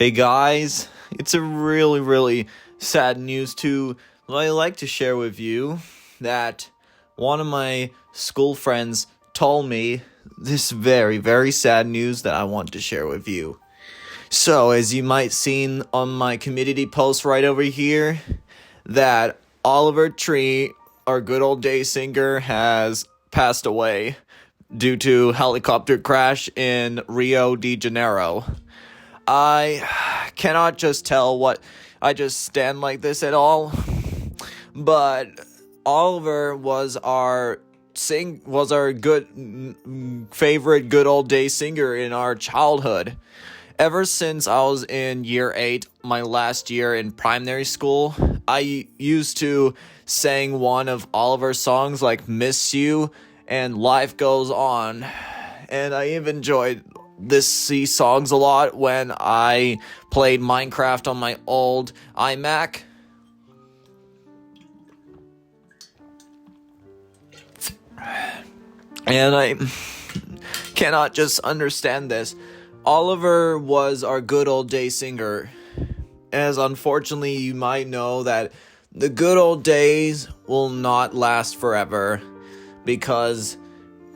Hey guys, it's a really sad news too. I'd like to share with you that one of my school friends told me this very sad news that I want to share with you. So, as you might seen on my community post right over here, that Oliver Tree, our good old day singer, has passed away due to helicopter crash in Rio de Janeiro. I cannot just tell what I just stand like this at all, but Oliver was our favorite good old day singer in our childhood. Ever since I was in year 8, my last year in primary school, I used to sing one of Oliver's songs like Miss You and Life Goes On. And I even enjoyed these songs a lot when I played Minecraft on my old iMac. And I cannot just understand this. Oliver was our good old day singer, as unfortunately you might know that the good old days will not last forever, because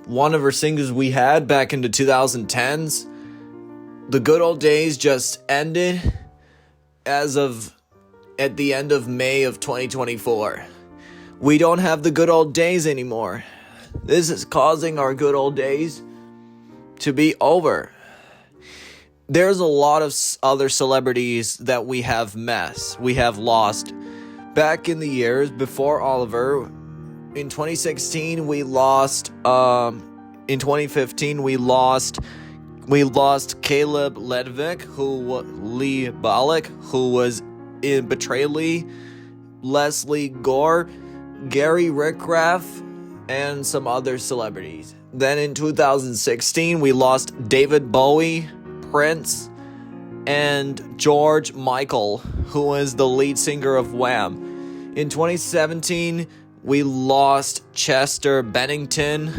one of our singers we had back in the 2010s, the good old days just ended at the end of May of 2024. We don't have the good old days anymore. This is causing our good old days to be over. There's a lot of other celebrities that we have lost. Back in the years before Oliver, in 2016 we lost, in 2015 we lost Caleb Ledvick, Lee Balik, who was in Betrayally, Leslie Gore, Gary Rickgraff, and some other celebrities. Then in 2016 we lost David Bowie, Prince, and George Michael, who was the lead singer of Wham. In 2017, we lost Chester Bennington,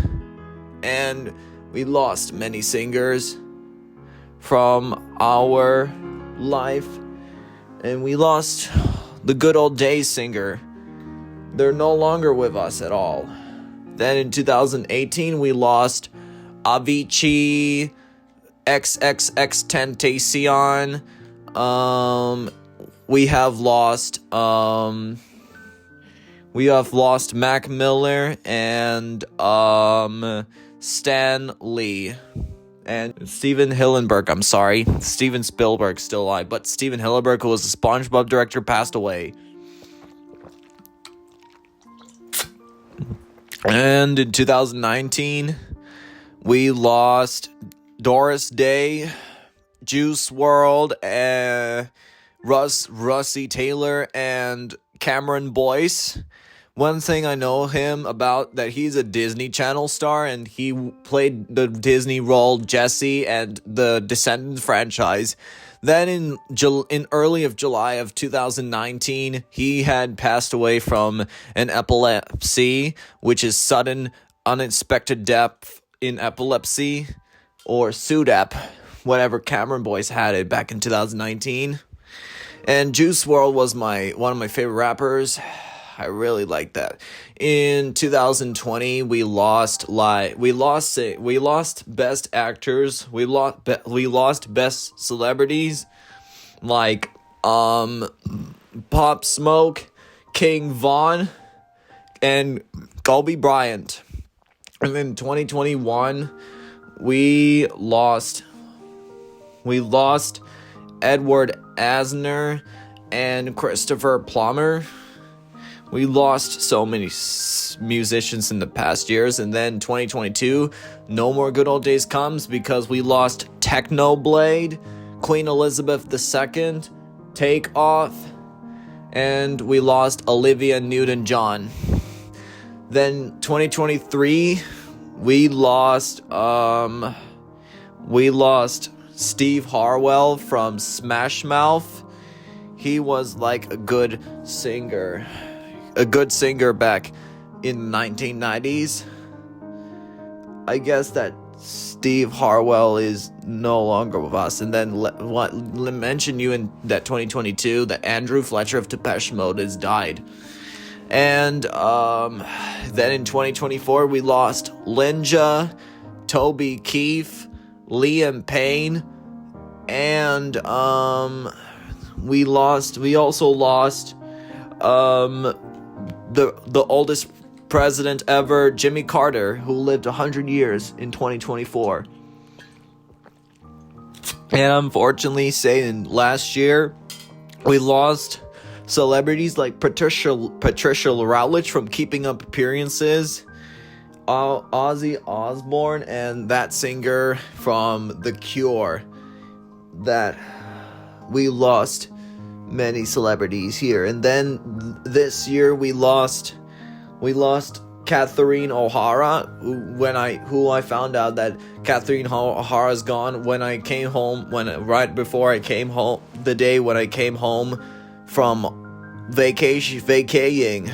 and we lost many singers from our life, and we lost the good old days singer. They're no longer with us at all. Then in 2018, we lost Avicii, XXXTentacion. We have lost Mac Miller and Stan Lee and Steven Hillenburg. I'm sorry, Steven Spielberg's still alive, but Steven Hillenburg, who was the SpongeBob director, passed away. And in 2019, we lost Doris Day, Juice WRLD, Russie Taylor, and Cameron Boyce. One thing I know him about, that he's a Disney Channel star, and he played the Disney role Jesse and the Descendants franchise. Then in early of July of 2019, he had passed away from an epilepsy, which is sudden, unexpected death in epilepsy, or SUDEP, whatever Cameron Boyce had it back in 2019. And Juice WRLD was one of my favorite rappers. I really like that. In 2020, we lost best actors. We lost best celebrities, like Pop Smoke, King Von, and Kobe Bryant. And in 2021, we lost Edward Asner and Christopher Plummer. We lost so many musicians in the past years. And then 2022, no more good old days comes, because we lost Technoblade, Queen Elizabeth II, Take Off, and we lost Olivia Newton-John. Then 2023, we lost Steve Harwell from Smash Mouth. He was like a good singer back in the 1990s. I guess that Steve Harwell is no longer with us. And then mention you in that 2022 that Andrew Fletcher of Depeche Mode has died. And then in 2024 we lost Linja, Toby Keith, Liam Payne, and we also lost the oldest president ever, Jimmy Carter, who lived 100 years in 2024. And unfortunately, saying last year, we lost celebrities like Patricia Routledge from Keeping Up Appearances, Ozzy Osbourne, and that singer from The Cure. That we lost many celebrities here. And then this year we lost Catherine O'Hara, who I found out that Catherine O'Hara's gone when I came home, right before I came home, the day when I came home from vacating.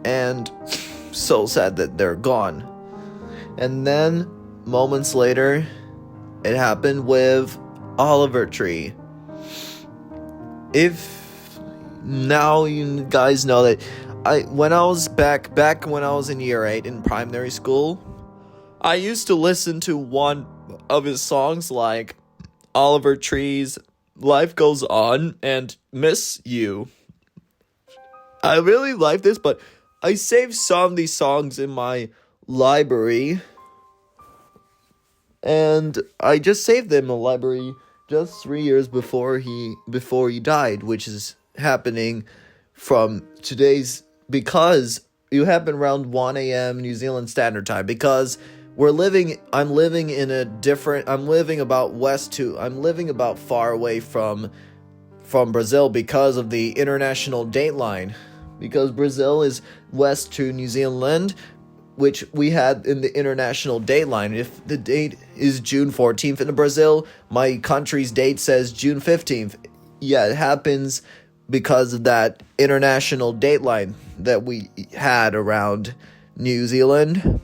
And so sad that they're gone. And then moments later, it happened with Oliver Tree. If now you guys know that when I was back when I was in year 8 in primary school, I used to listen to one of his songs like Oliver Tree's Life Goes On and Miss You. I really like this, but I saved some of these songs in my library, and I just saved them in the library just 3 years before he died, which is happening from today's, because it happened around 1 a.m. New Zealand Standard Time, because I'm living about far away from Brazil because of the international date line, because Brazil is west to New Zealand, which we had in the international date line. If the date is June 14th in Brazil, my country's date says June 15th. Yeah, it happens because of that international date line that we had around New Zealand.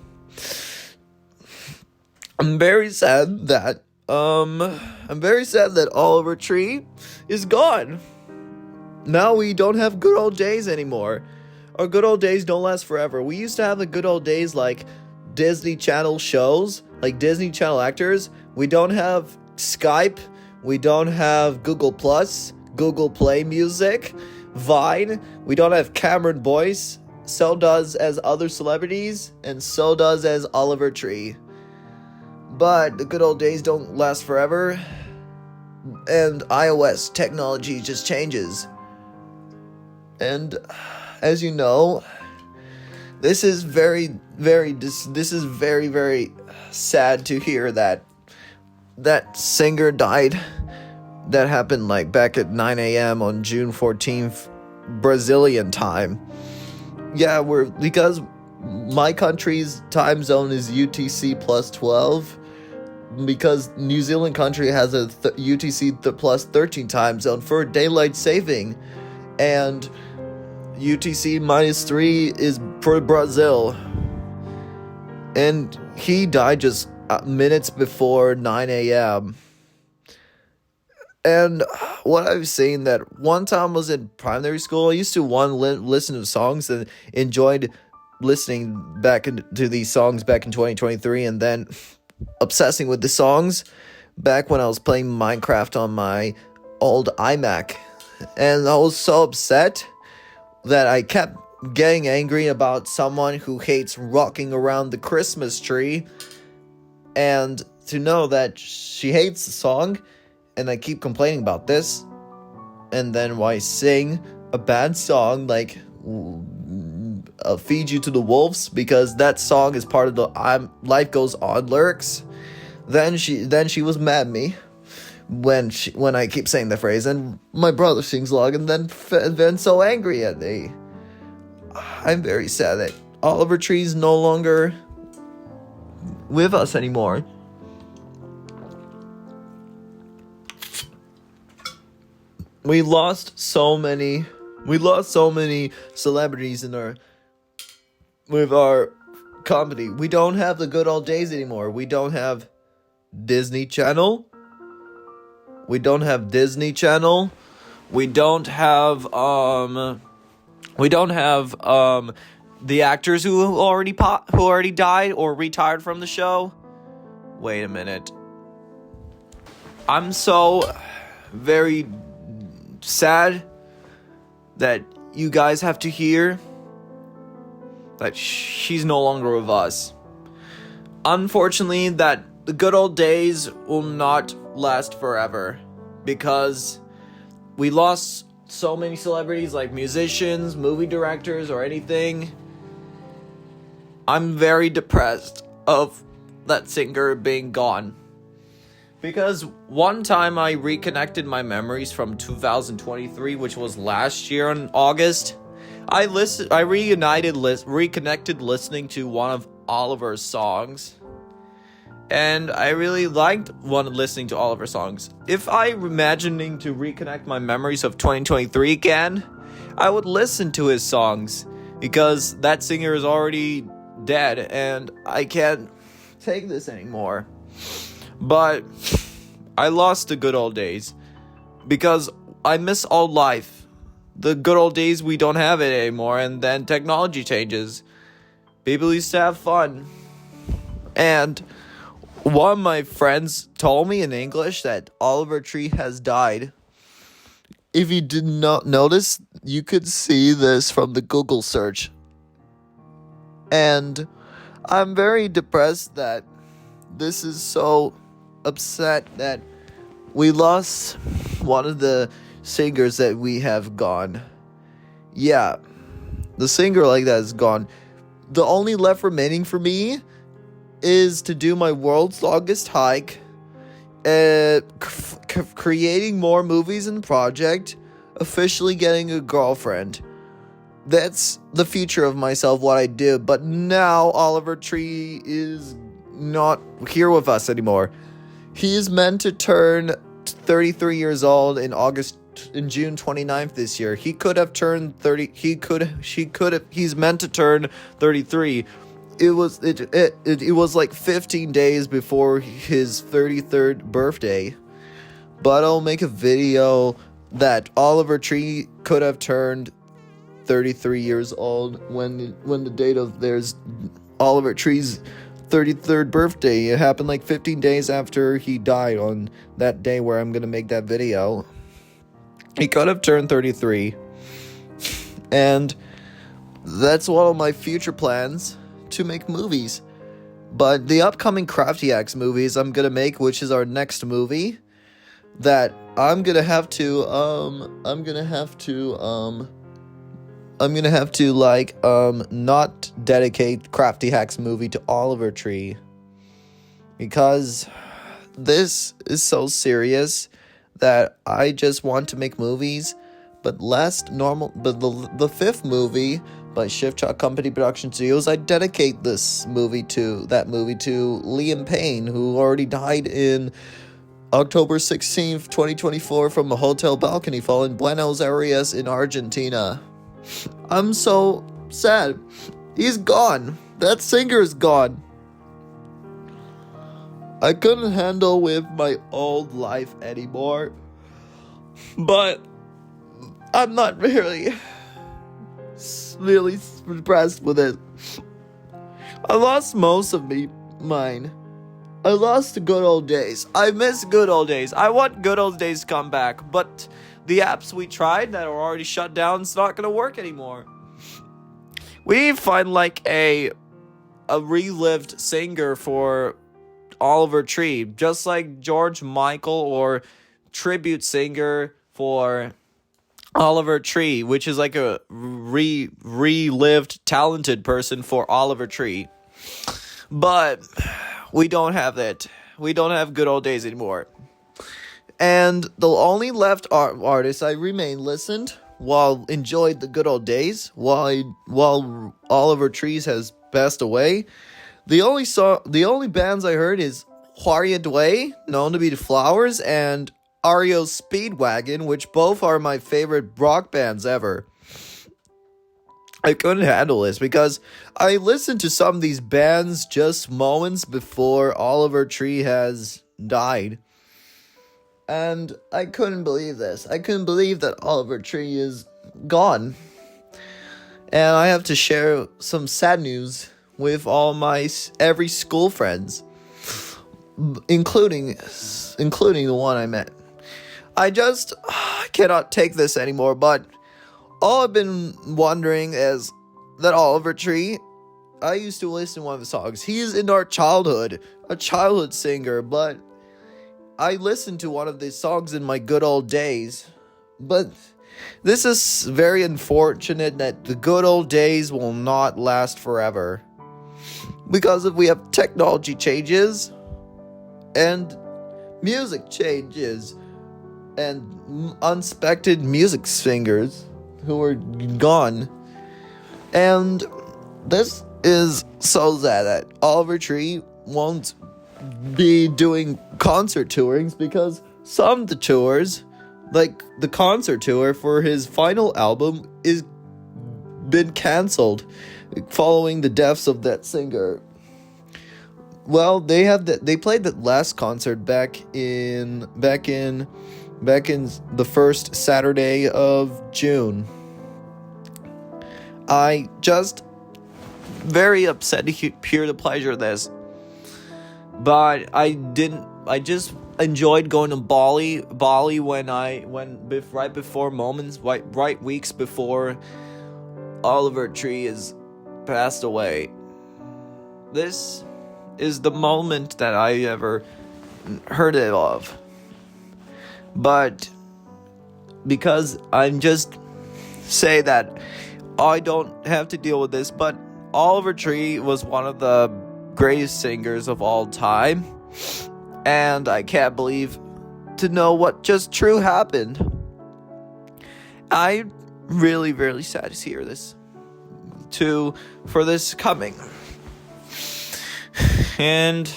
I'm very sad that Oliver Tree is gone. Now we don't have good old days anymore. Our good old days don't last forever. We used to have the good old days like Disney Channel shows, like Disney Channel actors. We don't have Skype. We don't have Google Plus, Google Play Music, Vine. We don't have Cameron Boyce. So does as other celebrities, and so does as Oliver Tree. But the good old days don't last forever, and iOS technology just changes. And as you know, this is very, very sad to hear that singer died. That happened like back at 9 a.m. on June 14th, Brazilian time. Yeah, because my country's time zone is UTC plus 12, because New Zealand country has a UTC plus 13 time zone for daylight saving, and UTC minus 3 is for Brazil. And he died just minutes before 9 a.m. And what I've seen, that one time I was in primary school, I used to listen to songs and enjoyed listening back to these songs back in 2023, and then obsessing with the songs back when I was playing Minecraft on my old iMac. And I was so upset that I kept getting angry about someone who hates rocking around the Christmas tree, and to know that she hates the song, and I keep complaining about this, and then why sing a bad song like Feed You to the Wolves, because that song is part of the Life Goes On lyrics. Then she was mad at me when I keep saying the phrase, and my brother sings along, and then so angry at me. I'm very sad that Oliver Tree's no longer with us anymore. We lost so many celebrities with our Comedy. We don't have the good old days anymore. We don't have Disney Channel. We don't have Disney Channel. We don't have the actors who already died or retired from the show. Wait a minute. I'm so very sad that you guys have to hear that she's no longer with us. Unfortunately, that the good old days will not last forever because we lost so many celebrities like musicians, movie directors, or anything. I'm very depressed of that singer being gone. Because one time I reconnected my memories from 2023, which was last year in August. I reconnected listening to one of Oliver's songs. And I really liked listening to Oliver's songs. If I'm imagining to reconnect my memories of 2023 again, I would listen to his songs. Because that singer is already dead and I can't take this anymore. But I lost the good old days because I miss old life. The good old days, we don't have it anymore, and then technology changes. People used to have fun. And one of my friends told me in English that Oliver Tree has died. If you did not notice, you could see this from the Google search. And I'm very depressed that this is so upset that we lost one of the singers that we have gone. Yeah, the singer like that is gone. The only left remaining for me is to do my world's longest hike, creating more movies and project, officially getting a girlfriend. That's the future of myself, what I do. But now Oliver Tree is not here with us anymore. He is meant to turn 33 years old in June 29th this year. He could have turned 30. He's meant to turn 33. It was like 15 days before his 33rd birthday. But I'll make a video that Oliver Tree could have turned 33 years old when the date of there's Oliver Tree's 33rd birthday. It happened like 15 days after he died on that day where I'm gonna make that video. He could have turned 33. And that's one of my future plans, to make movies. But the upcoming Crafty Axe movies I'm gonna make, which is our next movie, that I'm gonna have to not dedicate Crafty Hacks movie to Oliver Tree. Because this is so serious that I just want to make movies. But the fifth movie by Shift Chalk Company Production Studios, I dedicate that movie to Liam Payne, who already died in October 16th, 2024 from a hotel balcony fall in Buenos Aires in Argentina. I'm so sad. He's gone. That singer is gone. I couldn't handle with my old life anymore. But I'm not really impressed with it. I lost most of mine. I lost the good old days. I miss good old days. I want good old days to come back, but the apps we tried that are already shut down is not going to work anymore. We need to find like a relived singer for Oliver Tree, just like George Michael, or tribute singer for Oliver Tree, which is like a relived talented person for Oliver Tree. But we don't have that. We don't have good old days anymore. And the only left artists I listened while enjoyed the good old days, while Oliver Trees has passed away. The only bands I heard is Huaria Dway, known to be the Flowers, and REO Speedwagon, which both are my favorite rock bands ever. I couldn't handle this because I listened to some of these bands just moments before Oliver Tree has died. And I couldn't believe this. I couldn't believe that Oliver Tree is gone. And I have to share some sad news with all my every school friends, including the one I met. I just cannot take this anymore, but all I've been wondering is that Oliver Tree, I used to listen to one of the songs. He's in our childhood, a childhood singer, but I listened to one of these songs in my good old days. But this is very unfortunate that the good old days will not last forever. Because if we have technology changes, and music changes, and unexpected music singers who are gone. And this is so sad that Oliver Tree won't be doing concert tourings because some of the tours, like the concert tour for his final album, is been cancelled following the deaths of that singer. Well, they played that last concert back in the first Saturday of June. I just very upset to hear the pleasure of this. But I just enjoyed going to Bali when right weeks before Oliver Tree is passed away. This is the moment that I ever heard it of. But because I'm just say that I don't have to deal with this, but Oliver Tree was one of the greatest singers of all time, and I can't believe to know what just true happened. I'm really, really sad to hear this for this coming. And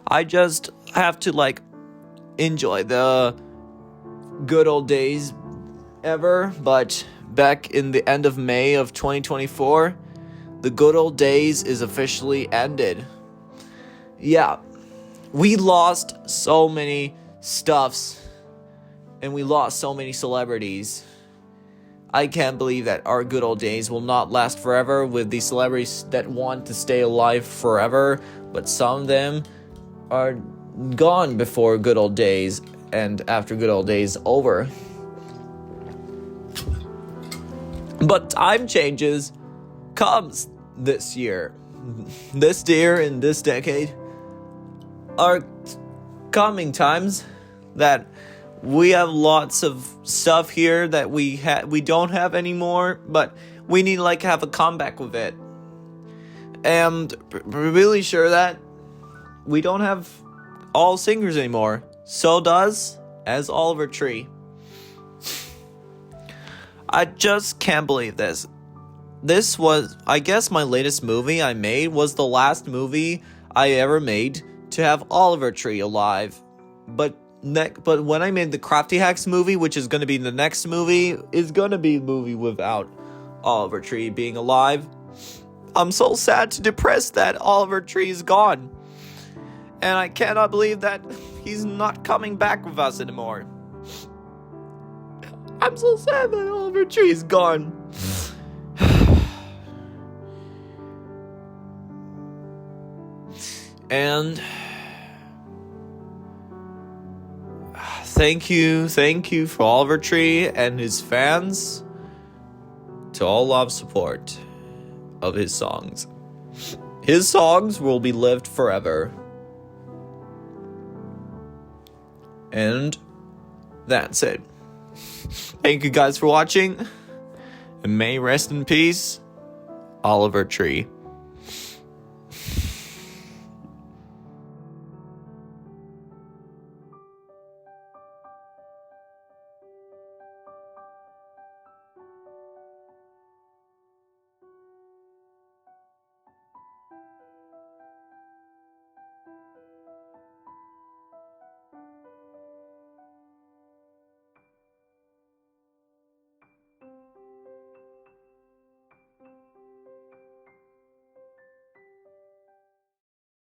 I just have to enjoy the good old days ever, but back in the end of May of 2024, the good old days is officially ended. Yeah, we lost so many stuffs, and we lost so many celebrities. I can't believe that our good old days will not last forever with these celebrities that want to stay alive forever, but some of them are gone before good old days and after good old days over. But time changes comes this year. This year and this decade are coming times that we have lots of stuff here that we don't have anymore, but we need to have a comeback with it. And we're really sure that we don't have all singers anymore. So does as Oliver Tree. I just can't believe this. This was, I guess, my latest movie I made was the last movie I ever made to have Oliver Tree alive. But when I made the Crafty Hacks movie, which is going to be the next movie, is going to be a movie without Oliver Tree being alive. I'm so sad to depressed that Oliver Tree is gone. And I cannot believe that he's not coming back with us anymore. I'm so sad that Oliver Tree is gone. And thank you for Oliver Tree and his fans, to all love support of his songs. His songs will be lived forever. And that's it. Thank you guys for watching, and may rest in peace, Oliver Tree.